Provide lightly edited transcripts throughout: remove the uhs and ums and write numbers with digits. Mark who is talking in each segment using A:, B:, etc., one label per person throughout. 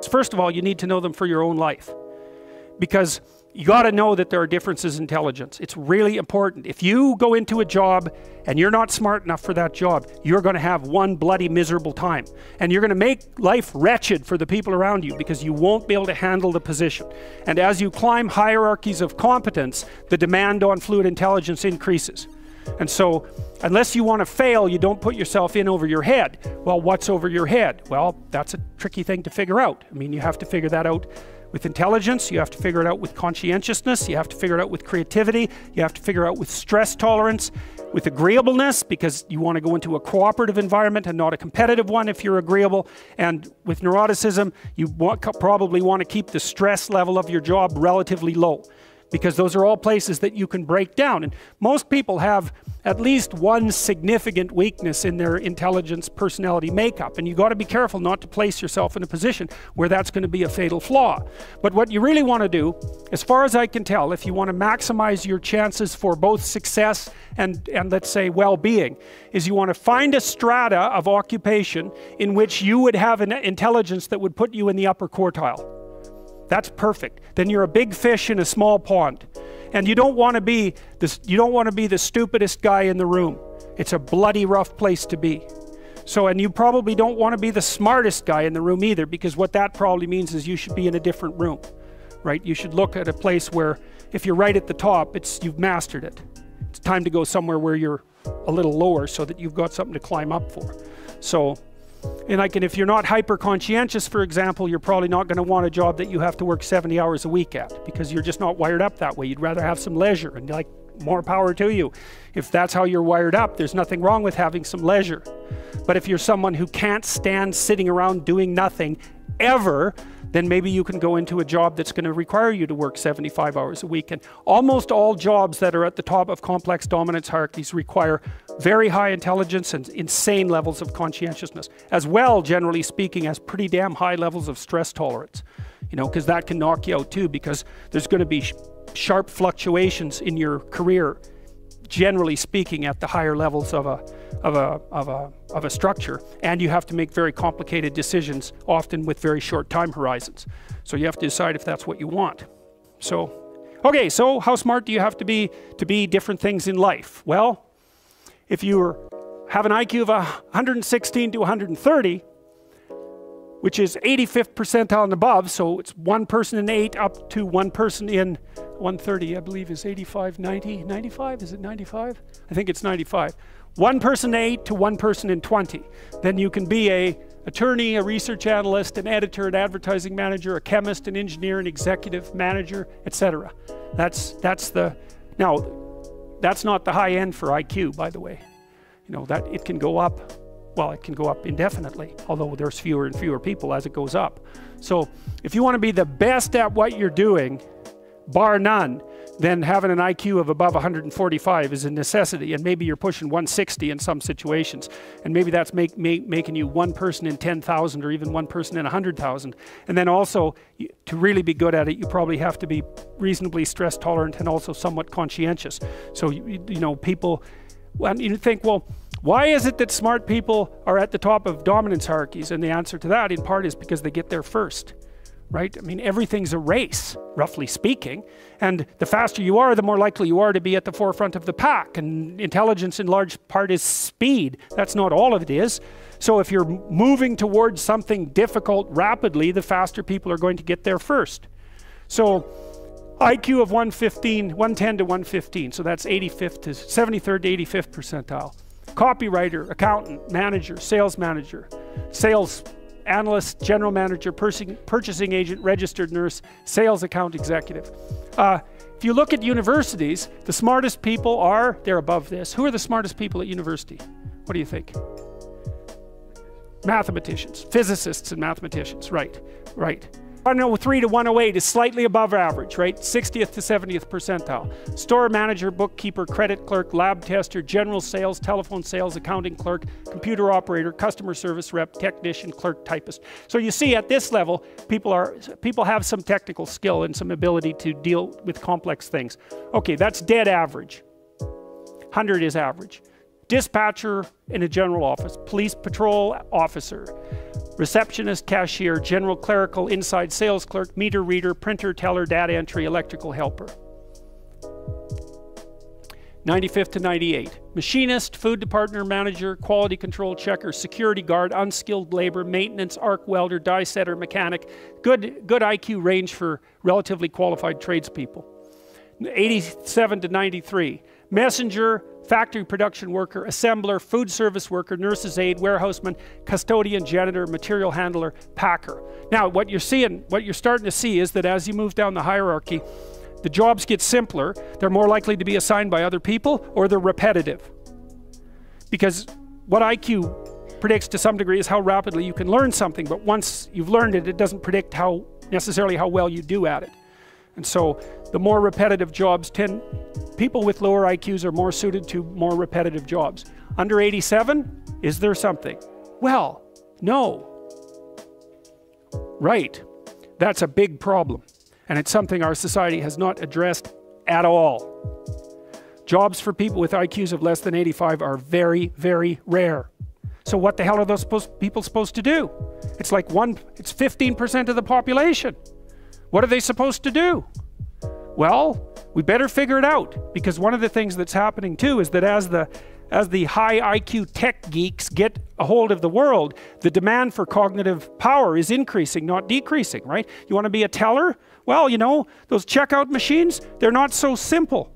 A: First of all, you need to know them for your own life, because you got to know that there are differences in intelligence. It's really important. If you go into a job and you're not smart enough for that job, you're going to have one bloody miserable time, and you're going to make life wretched for the people around you, because you won't be able to handle the position. And as you climb hierarchies of competence, the demand on fluid intelligence increases. And so unless you want to fail, you don't put yourself in over your head. Well, what's over your head? Well, that's a tricky thing to figure out. I mean, you have to figure that out with intelligence, you have to figure it out with conscientiousness, you have to figure it out with creativity, you have to figure out with stress tolerance, with agreeableness, because you want to go into a cooperative environment and not a competitive one if you're agreeable, and with neuroticism, you probably want to keep the stress level of your job relatively low, because those are all places that you can break down. And most people have at least one significant weakness in their intelligence personality makeup, and you got to be careful not to place yourself in a position where that's going to be a fatal flaw. But what you really want to do, as far as I can tell, if you want to maximize your chances for both success and let's say well-being, is you want to find a strata of occupation in which you would have an intelligence that would put you in the upper quartile. That's perfect. Then you're a big fish in a small pond. And you don't want to be the stupidest guy in the room. It's a bloody rough place to be. So, and you probably don't want to be the smartest guy in the room either, because what that probably means is you should be in a different room, right? You should look at a place where if you're right at the top, you've mastered it. It's time to go somewhere where you're a little lower so that you've got something to climb up for. So, and if you're not hyper conscientious, for example, you're probably not going to want a job that you have to work 70 hours a week at, because you're just not wired up that way. You'd rather have some leisure, and like, more power to you. If that's how you're wired up, there's nothing wrong with having some leisure. But if you're someone who can't stand sitting around doing nothing ever, then maybe you can go into a job that's going to require you to work 75 hours a week. And almost all jobs that are at the top of complex dominance hierarchies require very high intelligence and insane levels of conscientiousness, as well, generally speaking, as pretty damn high levels of stress tolerance. You know, because that can knock you out too, because there's going to be sharp fluctuations in your career, generally speaking, at the higher levels of a structure, and you have to make very complicated decisions, often with very short time horizons. So you have to decide if that's what you want. So, okay, so how smart do you have to be different things in life? Well, if you have an IQ of 116 to 130, which is 85th percentile and above, so it's one person in 8 up to one person in 130, I believe is 85, 90, 95, is it 95? I think it's 95. One person in 8 to one person in 20. Then you can be an attorney, a research analyst, an editor, an advertising manager, a chemist, an engineer, an executive manager, etc. That's now, that's not the high end for IQ, by the way. You know, that it can go up. Well, it can go up indefinitely, although there's fewer and fewer people as it goes up. So if you want to be the best at what you're doing, bar none, then having an IQ of above 145 is a necessity, and maybe you're pushing 160 in some situations, and maybe that's making you one person in 10,000 or even one person in 100,000. And then also, to really be good at it, you probably have to be reasonably stress tolerant and also somewhat conscientious. So you know, people, when you think, well, why is it that smart people are at the top of dominance hierarchies? And the answer to that, in part, is because they get there first, right? I mean, everything's a race, roughly speaking, and the faster you are, the more likely you are to be at the forefront of the pack, and intelligence in large part is speed. That's not all of it is. So if you're moving towards something difficult rapidly, the faster people are going to get there first. So IQ of 110 to 115, so that's 85th to 73rd to 85th percentile. Copywriter, accountant, manager, sales analyst, general manager, purchasing agent, registered nurse, sales account executive. If you look at universities, the smartest people they're above this. Who are the smartest people at university? What do you think? Mathematicians, physicists and mathematicians, right. 103 to 108 is slightly above average, right? 60th to 70th percentile. Store manager, bookkeeper, credit clerk, lab tester, general sales, telephone sales, accounting clerk, computer operator, customer service rep, technician, clerk, typist. So you see, at this level, people have some technical skill and some ability to deal with complex things. Okay, that's dead average. 100 is average. Dispatcher in a general office, police patrol officer, receptionist, cashier, general clerical, inside sales clerk, meter reader, printer, teller, data entry, electrical helper. 95th to 98. Machinist, food department manager, quality control checker, security guard, unskilled labor, maintenance, arc welder, die setter, mechanic. Good IQ range for relatively qualified tradespeople. 87 to 93. Messenger, factory production worker, assembler, food service worker, nurse's aide, warehouseman, custodian, janitor, material handler, packer. Now, what you're starting to see is that as you move down the hierarchy, the jobs get simpler, they're more likely to be assigned by other people, or they're repetitive. Because what IQ predicts to some degree is how rapidly you can learn something, but once you've learned it, it doesn't predict necessarily how well you do at it. And so the more repetitive jobs people with lower IQs are more suited to more repetitive jobs. Under 87, is there something? Well, no. Right. That's a big problem. And it's something our society has not addressed at all. Jobs for people with IQs of less than 85 are very, very rare. So what the hell are those people supposed to do? It's like it's 15% of the population. What are they supposed to do? Well, we better figure it out, because one of the things that's happening too is that as the high IQ tech geeks get a hold of the world, the demand for cognitive power is increasing, not decreasing, right? You want to be a teller? Well, you know, those checkout machines, they're not so simple.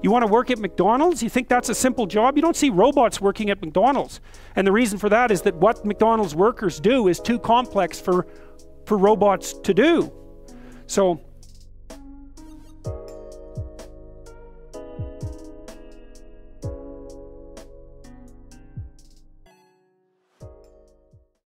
A: You want to work at McDonald's? You think that's a simple job? You don't see robots working at McDonald's. And the reason for that is that what McDonald's workers do is too complex for robots to do. So